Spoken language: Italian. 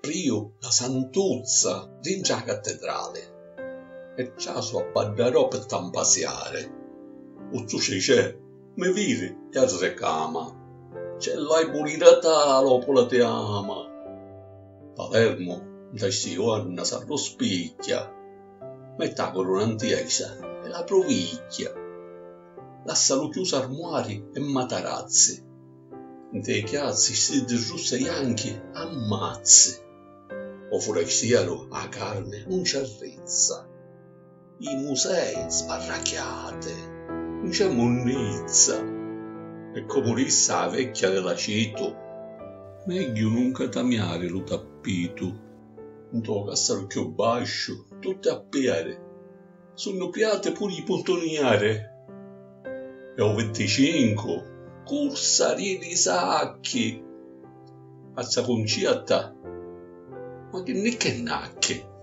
prio la santuzza dentro la cattedrale. E già so abbadarò per tampasiare. O tu c'è, mi vedi e al recama. C'è l'hai pulita talo, pola te ama. Palermo, da Sioanna, sarò spicchia. Metta corona antiesa e la provicchia. Lascialo chiuso armuari e matarazzi. Dei chiazzi si giuste bianchi ammazzi. O fuori cielo a carne non c'è rezza. I musei sparracchiate, non c'è monnezza. E come disse la vecchia della Cito, meglio non catamiare lo tappito. Non to cassaro più bascio, tutte a piede. Sono piate pure i puntoniere. E ho 25. Corsa di sacchi. Azza concetta, ma che ne che nacche?